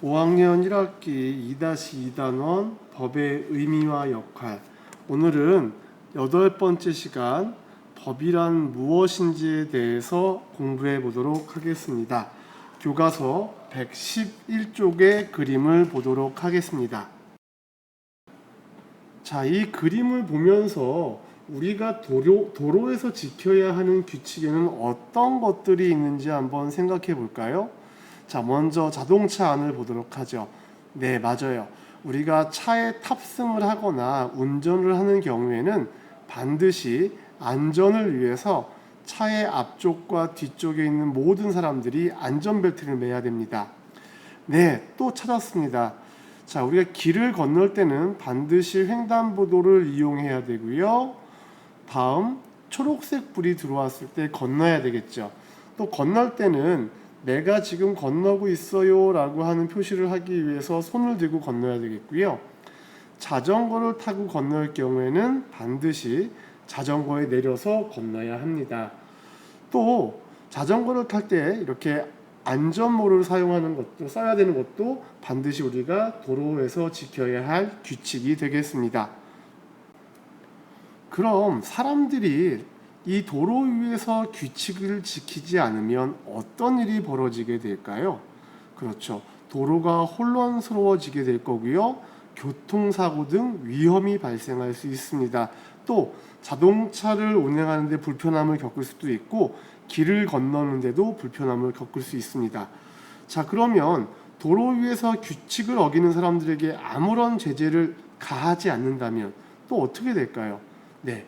5학년 1학기 2-2단원 법의 의미와 역할. 오늘은 8번째 시간 법이란 무엇인지에 대해서 공부해 보도록 하겠습니다. 교과서 111쪽의 그림을 보도록 하겠습니다. 자, 이 그림을 보면서 우리가 도로에서 지켜야 하는 규칙에는 어떤 것들이 있는지 한번 생각해 볼까요? 자, 먼저 자동차 안을 보도록 하죠. 네, 맞아요. 우리가 차에 탑승을 하거나 운전을 하는 경우에는 반드시 안전을 위해서 차의 앞쪽과 뒤쪽에 있는 모든 사람들이 안전벨트를 매야 됩니다. 네, 또 찾았습니다. 자, 우리가 길을 건널 때는 반드시 횡단보도를 이용해야 되고요. 다음, 초록색 불이 들어왔을 때 건너야 되겠죠. 또 건널 때는 내가 지금 건너고 있어요 라고 하는 표시를 하기 위해서 손을 들고 건너야 되겠고요. 자전거를 타고 건널 경우에는 반드시 자전거에 내려서 건너야 합니다. 또 자전거를 탈 때 이렇게 안전모를 사용하는 것도 써야 되는 것도 반드시 우리가 도로에서 지켜야 할 규칙이 되겠습니다. 그럼 사람들이 이 도로 위에서 규칙을 지키지 않으면 어떤 일이 벌어지게 될까요? 그렇죠. 도로가 혼란스러워지게 될 거고요. 교통사고 등 위험이 발생할 수 있습니다. 또 자동차를 운행하는 데 불편함을 겪을 수도 있고 길을 건너는데도 불편함을 겪을 수 있습니다. 자, 그러면 도로 위에서 규칙을 어기는 사람들에게 아무런 제재를 가하지 않는다면 또 어떻게 될까요? 네,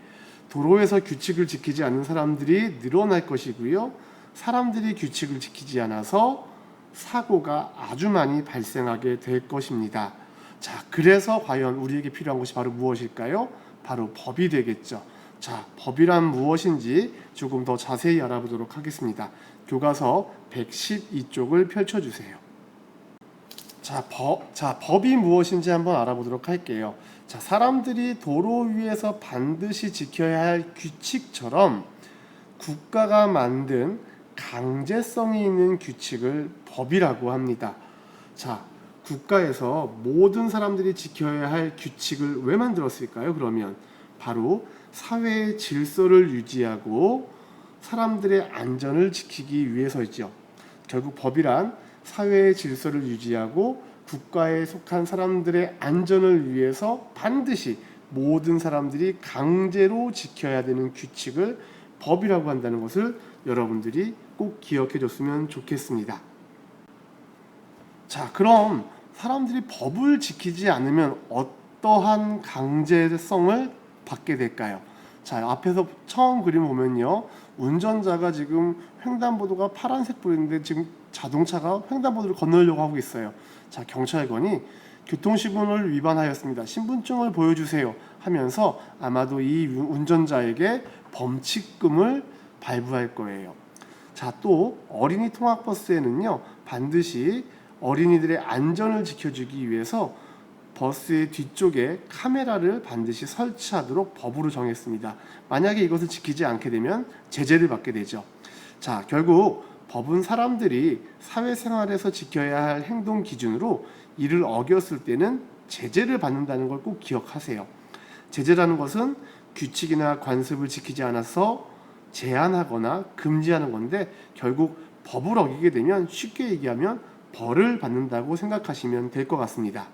도로에서 규칙을 지키지 않는 사람들이 늘어날 것이고요. 사람들이 규칙을 지키지 않아서 사고가 아주 많이 발생하게 될 것입니다. 자, 그래서 과연 우리에게 필요한 것이 바로 무엇일까요? 바로 법이 되겠죠. 자, 법이란 무엇인지 조금 더 자세히 알아보도록 하겠습니다. 교과서 112쪽을 펼쳐주세요. 자, 법이 무엇인지 한번 알아보도록 할게요. 자, 사람들이 도로 위에서 반드시 지켜야 할 규칙처럼 국가가 만든 강제성이 있는 규칙을 법이라고 합니다. 자, 국가에서 모든 사람들이 지켜야 할 규칙을 왜 만들었을까요? 그러면 바로 사회의 질서를 유지하고 사람들의 안전을 지키기 위해서이죠. 결국 법이란 사회의 질서를 유지하고 국가에 속한 사람들의 안전을 위해서 반드시 모든 사람들이 강제로 지켜야 되는 규칙을 법이라고 한다는 것을 여러분들이 꼭 기억해 줬으면 좋겠습니다. 자, 그럼 사람들이 법을 지키지 않으면 어떠한 강제성을 받게 될까요? 자, 앞에서 처음 그림 보면요, 운전자가 지금 횡단보도가 파란색 불인데 지금 자동차가 횡단보도를 건너려고 하고 있어요. 자, 경찰관이 교통신분을 위반하였습니다. 신분증을 보여주세요 하면서 아마도 이 운전자에게 범칙금을 발부할 거예요. 자, 또 어린이 통학버스에는요, 반드시 어린이들의 안전을 지켜주기 위해서 버스의 뒤쪽에 카메라를 반드시 설치하도록 법으로 정했습니다. 만약에 이것을 지키지 않게 되면 제재를 받게 되죠. 자, 결국 법은 사람들이 사회생활에서 지켜야 할 행동 기준으로 이를 어겼을 때는 제재를 받는다는 걸 꼭 기억하세요. 제재라는 것은 규칙이나 관습을 지키지 않아서 제한하거나 금지하는 건데, 결국 법을 어기게 되면 쉽게 얘기하면 벌을 받는다고 생각하시면 될 것 같습니다.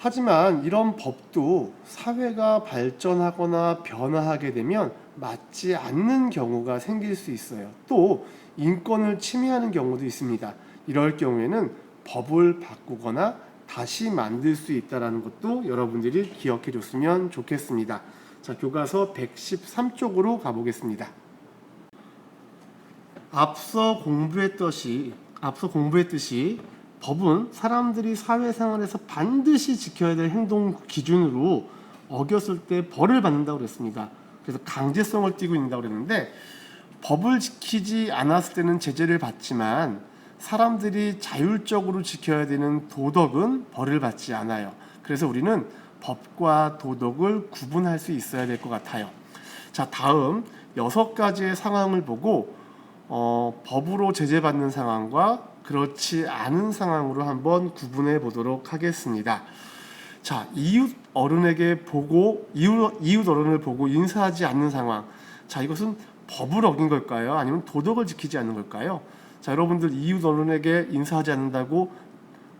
하지만 이런 법도 사회가 발전하거나 변화하게 되면 맞지 않는 경우가 생길 수 있어요. 또 인권을 침해하는 경우도 있습니다. 이럴 경우에는 법을 바꾸거나 다시 만들 수 있다는 것도 여러분들이 기억해 줬으면 좋겠습니다. 자, 교과서 113쪽으로 가보겠습니다. 앞서 공부했듯이 법은 사람들이 사회생활에서 반드시 지켜야 될 행동 기준으로 어겼을 때 벌을 받는다고 그랬습니다. 그래서 강제성을 띠고 있다고 그랬는데, 법을 지키지 않았을 때는 제재를 받지만 사람들이 자율적으로 지켜야 되는 도덕은 벌을 받지 않아요. 그래서 우리는 법과 도덕을 구분할 수 있어야 될 것 같아요. 자, 다음 6가지의 상황을 보고 법으로 제재받는 상황과 그렇지 않은 상황으로 한번 구분해 보도록 하겠습니다. 자, 이웃 어른을 보고 인사하지 않는 상황. 자, 이것은 법을 어긴 걸까요? 아니면 도덕을 지키지 않는 걸까요? 자, 여러분들 이웃 어른에게 인사하지 않는다고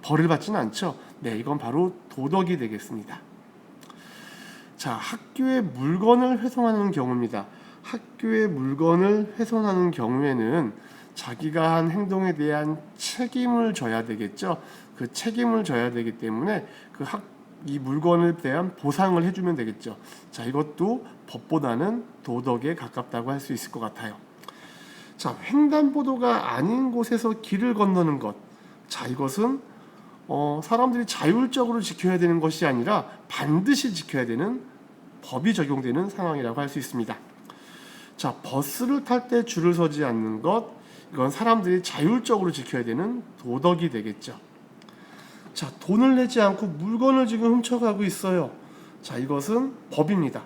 벌을 받지는 않죠? 네, 이건 바로 도덕이 되겠습니다. 자, 학교에 물건을 훼손하는 경우입니다. 학교에 물건을 훼손하는 경우에는 자기가 한 행동에 대한 책임을 져야 되겠죠. 그 책임을 져야 되기 때문에 이 물건에 대한 보상을 해주면 되겠죠. 자, 이것도 법보다는 도덕에 가깝다고 할 수 있을 것 같아요. 자, 횡단보도가 아닌 곳에서 길을 건너는 것. 자, 이것은 사람들이 자율적으로 지켜야 되는 것이 아니라 반드시 지켜야 되는 법이 적용되는 상황이라고 할 수 있습니다. 자, 버스를 탈 때 줄을 서지 않는 것, 이건 사람들이 자율적으로 지켜야 되는 도덕이 되겠죠. 자, 돈을 내지 않고 물건을 지금 훔쳐가고 있어요. 자, 이것은 법입니다.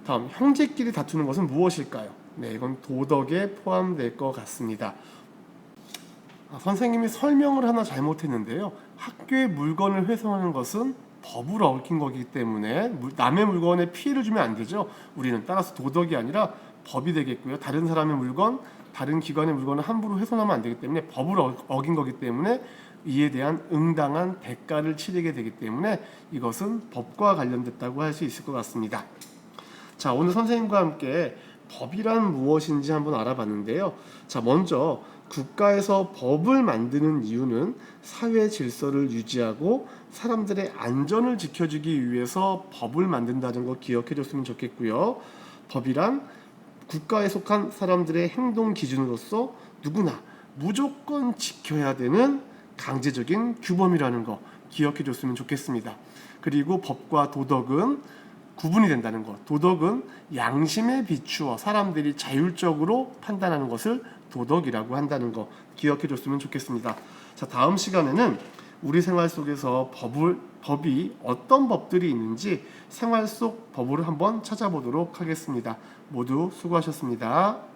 다음, 형제끼리 다투는 것은 무엇일까요? 네, 이건 도덕에 포함될 것 같습니다. 선생님이 설명을 하나 잘못했는데요. 학교의 물건을 훼손하는 것은 법을 어긴 거기 때문에 남의 물건에 피해를 주면 안 되죠. 우리는 따라서 도덕이 아니라 법이 되겠고요. 다른 사람의 물건, 다른 기관의 물건을 함부로 훼손하면 안 되기 때문에 법을 어긴 거기 때문에 이에 대한 응당한 대가를 치르게 되기 때문에 이것은 법과 관련됐다고 할 수 있을 것 같습니다. 자, 오늘 선생님과 함께 법이란 무엇인지 한번 알아봤는데요. 자, 먼저 국가에서 법을 만드는 이유는 사회 질서를 유지하고 사람들의 안전을 지켜주기 위해서 법을 만든다는 거 기억해 줬으면 좋겠고요. 법이란 국가에 속한 사람들의 행동 기준으로서 누구나 무조건 지켜야 되는 강제적인 규범이라는 거 기억해 줬으면 좋겠습니다. 그리고 법과 도덕은 구분이 된다는 것. 도덕은 양심에 비추어 사람들이 자율적으로 판단하는 것을 도덕이라고 한다는 거 기억해 줬으면 좋겠습니다. 자, 다음 시간에는 우리 생활 속에서 법이 어떤 법들이 있는지 생활 속 법을 한번 찾아보도록 하겠습니다. 모두 수고하셨습니다.